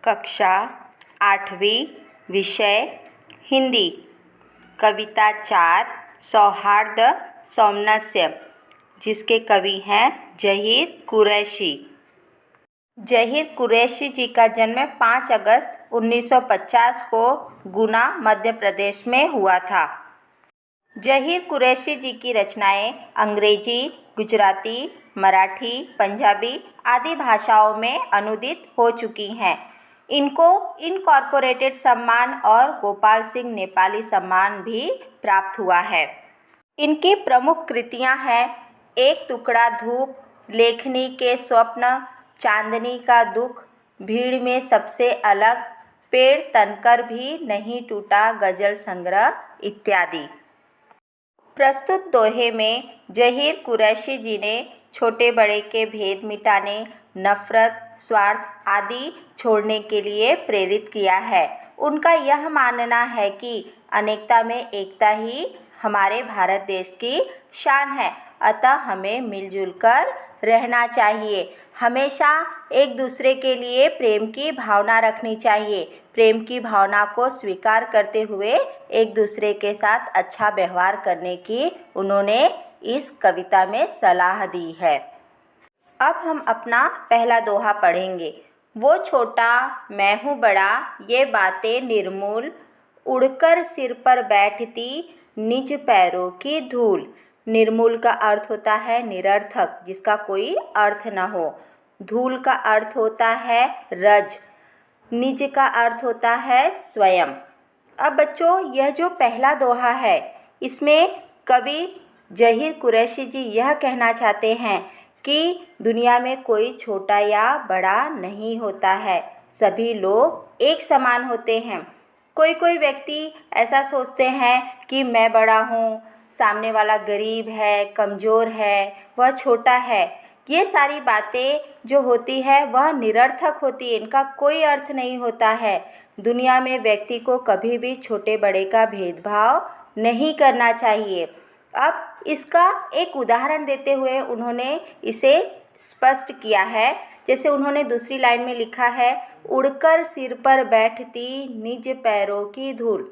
कक्षा 8वीं, विषय हिंदी। कविता 4 सौहार्द सौमनस्य, जिसके कवि हैं ज़हीर कुरैशी। ज़हीर कुरैशी जी का जन्म 5 अगस्त 1950 को गुना, मध्य प्रदेश में हुआ था। ज़हीर कुरैशी जी की रचनाएं अंग्रेजी, गुजराती, मराठी, पंजाबी आदि भाषाओं में अनुदित हो चुकी हैं। इनको इनकॉर्पोरेटेड सम्मान और गोपाल सिंह नेपाली सम्मान भी प्राप्त हुआ है। इनकी प्रमुख कृतियां हैं एक टुकड़ा धूप, लेखनी के स्वप्न, चांदनी का दुख, भीड़ में सबसे अलग, पेड़ तनकर भी नहीं टूटा गजल संग्रह इत्यादि। प्रस्तुत दोहे में ज़हीर कुरैशी जी ने छोटे बड़े के भेद मिटाने, नफरत, स्वार्थ आदि छोड़ने के लिए प्रेरित किया है। उनका यह मानना है कि अनेकता में एकता ही हमारे भारत देश की शान है, अतः हमें मिलजुल कर रहना चाहिए। हमेशा एक दूसरे के लिए प्रेम की भावना रखनी चाहिए। प्रेम की भावना को स्वीकार करते हुए एक दूसरे के साथ अच्छा व्यवहार करने की उन्होंने इस कविता में सलाह दी है। अब हम अपना पहला दोहा पढ़ेंगे। वो छोटा मैं हूँ बड़ा, ये बातें निर्मूल, उड़कर सिर पर बैठती निज पैरों की धूल। निर्मूल का अर्थ होता है निरर्थक, जिसका कोई अर्थ न हो। धूल का अर्थ होता है रज। निज का अर्थ होता है स्वयं। अब बच्चों, यह जो पहला दोहा है, इसमें कवि ज़हीर कुरैशी जी यह कहना चाहते हैं कि दुनिया में कोई छोटा या बड़ा नहीं होता है, सभी लोग एक समान होते हैं। कोई कोई व्यक्ति ऐसा सोचते हैं कि मैं बड़ा हूँ, सामने वाला गरीब है, कमज़ोर है, वह छोटा है। ये सारी बातें जो होती है वह निरर्थक होती है, इनका कोई अर्थ नहीं होता है। दुनिया में व्यक्ति को कभी भी छोटे बड़े का भेदभाव नहीं करना चाहिए। अब इसका एक उदाहरण देते हुए उन्होंने इसे स्पष्ट किया है। जैसे उन्होंने दूसरी लाइन में लिखा है, उड़कर सिर पर बैठती निज पैरों की धूल।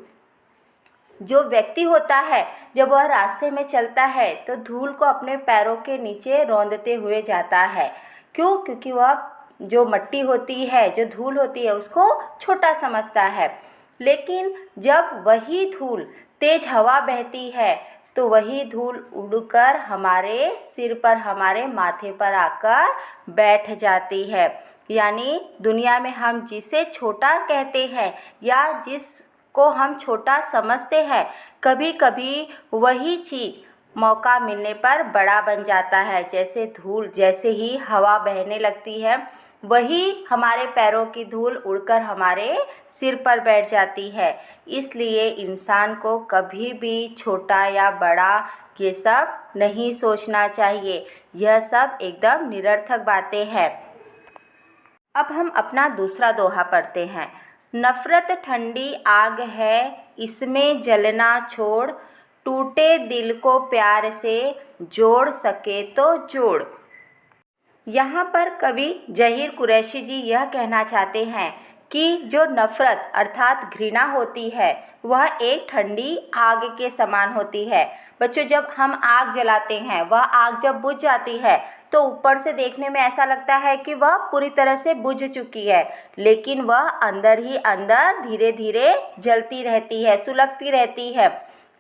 जो व्यक्ति होता है जब वह रास्ते में चलता है तो धूल को अपने पैरों के नीचे रौंदते हुए जाता है। क्यों? क्योंकि वह जो मिट्टी होती है, जो धूल होती है, उसको छोटा समझता है। लेकिन जब वही धूल तेज हवा बहती है तो वही धूल उड़कर हमारे सिर पर, हमारे माथे पर आकर बैठ जाती है। यानी दुनिया में हम जिसे छोटा कहते हैं या जिसको हम छोटा समझते हैं, कभी कभी वही चीज़ मौका मिलने पर बड़ा बन जाता है। जैसे धूल, जैसे ही हवा बहने लगती है, वही हमारे पैरों की धूल उड़कर हमारे सिर पर बैठ जाती है। इसलिए इंसान को कभी भी छोटा या बड़ा ये सब नहीं सोचना चाहिए। यह सब एकदम निरर्थक बातें हैं। अब हम अपना दूसरा दोहा पढ़ते हैं। नफ़रत ठंडी आग है, इसमें जलना छोड़, टूटे दिल को प्यार से जोड़ सके तो जोड़। यहाँ पर कवि ज़हीर कुरैशी जी यह कहना चाहते हैं कि जो नफ़रत अर्थात घृणा होती है वह एक ठंडी आग के समान होती है। बच्चों, जब हम आग जलाते हैं, वह आग जब बुझ जाती है तो ऊपर से देखने में ऐसा लगता है कि वह पूरी तरह से बुझ चुकी है, लेकिन वह अंदर ही अंदर धीरे धीरे जलती रहती है, सुलगती रहती है।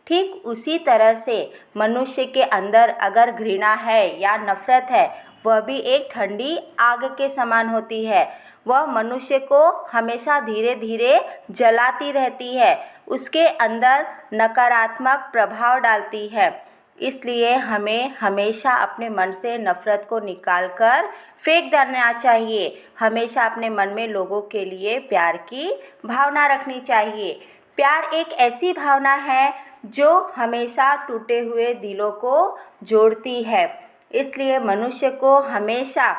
ठीक उसी तरह से मनुष्य के अंदर अगर घृणा है या नफ़रत है, वह भी एक ठंडी आग के समान होती है। वह मनुष्य को हमेशा धीरे धीरे जलाती रहती है, उसके अंदर नकारात्मक प्रभाव डालती है। इसलिए हमें हमेशा अपने मन से नफ़रत को निकालकर फेंक देना चाहिए। हमेशा अपने मन में लोगों के लिए प्यार की भावना रखनी चाहिए। प्यार एक ऐसी भावना है जो हमेशा टूटे हुए दिलों को जोड़ती है। इसलिए मनुष्य को हमेशा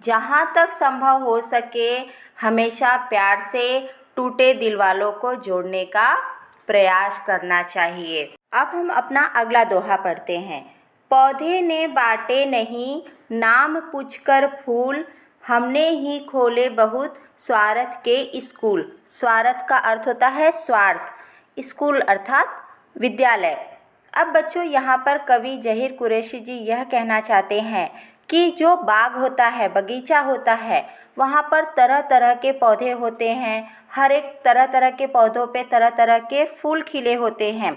जहाँ तक संभव हो सके हमेशा प्यार से टूटे दिल वालों को जोड़ने का प्रयास करना चाहिए। अब हम अपना अगला दोहा पढ़ते हैं। पौधे ने बाटे नहीं नाम पूछकर फूल, हमने ही खोले बहुत स्वार्थ के स्कूल। स्वार्थ का अर्थ होता है स्वार्थ, स्कूल अर्थात विद्यालय। अब बच्चों यहाँ पर कवि ज़हीर कुरैशी जी यह कहना चाहते हैं कि जो बाग होता है, बगीचा होता है, वहाँ पर तरह तरह के पौधे होते हैं। हर एक तरह तरह के पौधों पे तरह तरह के फूल खिले होते हैं।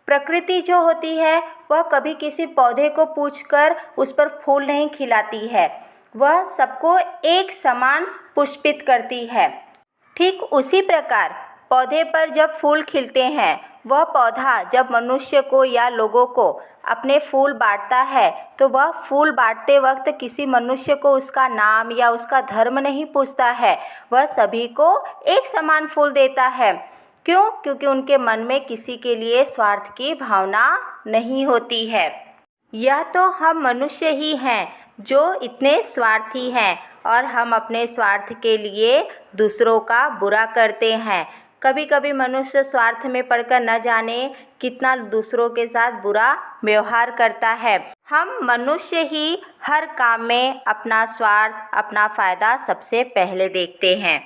प्रकृति जो होती है वह कभी किसी पौधे को पूछकर उस पर फूल नहीं खिलाती है, वह सबको एक समान पुष्पित करती है। ठीक उसी प्रकार पौधे पर जब फूल खिलते हैं, वह पौधा जब मनुष्य को या लोगों को अपने फूल बांटता है तो वह फूल बांटते वक्त किसी मनुष्य को उसका नाम या उसका धर्म नहीं पूछता है, वह सभी को एक समान फूल देता है। क्यों? क्योंकि उनके मन में किसी के लिए स्वार्थ की भावना नहीं होती है। यह तो हम मनुष्य ही हैं जो इतने स्वार्थी हैं और हम अपने स्वार्थ के लिए दूसरों का बुरा करते हैं। कभी कभी मनुष्य स्वार्थ में पड़कर न जाने कितना दूसरों के साथ बुरा व्यवहार करता है। हम मनुष्य ही हर काम में अपना स्वार्थ, अपना फ़ायदा सबसे पहले देखते हैं।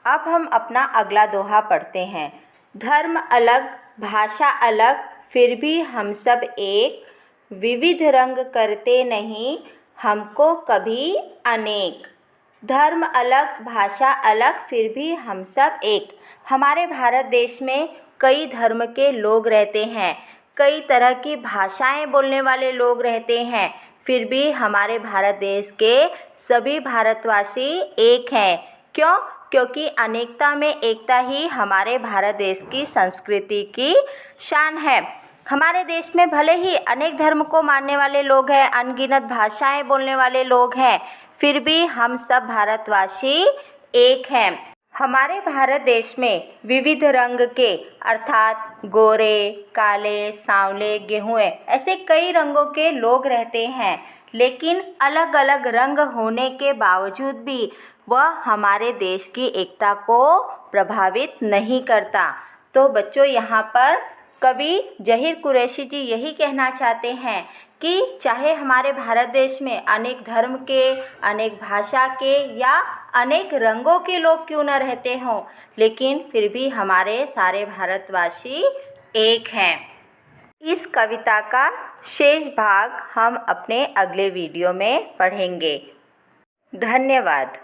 अब हम अपना अगला दोहा पढ़ते हैं। धर्म अलग, भाषा अलग, फिर भी हम सब एक, विविध रंग करते नहीं हमको कभी अनेक। धर्म अलग, भाषा अलग, फिर भी हम सब एक। हमारे भारत देश में कई धर्म के लोग रहते हैं, कई तरह की भाषाएं बोलने वाले लोग रहते हैं, फिर भी हमारे भारत देश के सभी भारतवासी एक हैं। क्यों? क्योंकि अनेकता में एकता ही हमारे भारत देश की संस्कृति की शान है। हमारे देश में भले ही अनेक धर्म को मानने वाले लोग हैं, अनगिनत भाषाएं बोलने वाले लोग हैं, फिर भी हम सब भारतवासी एक हैं। हमारे भारत देश में विविध रंग के अर्थात गोरे, काले, सांवले, गेहुए ऐसे कई रंगों के लोग रहते हैं, लेकिन अलग अलग रंग होने के बावजूद भी वह हमारे देश की एकता को प्रभावित नहीं करता। तो बच्चों यहाँ पर कवि ज़हीर कुरैशी जी यही कहना चाहते हैं कि चाहे हमारे भारत देश में अनेक धर्म के, अनेक भाषा के या अनेक रंगों के लोग क्यों न रहते हों, लेकिन फिर भी हमारे सारे भारतवासी एक हैं। इस कविता का शेष भाग हम अपने अगले वीडियो में पढ़ेंगे। धन्यवाद।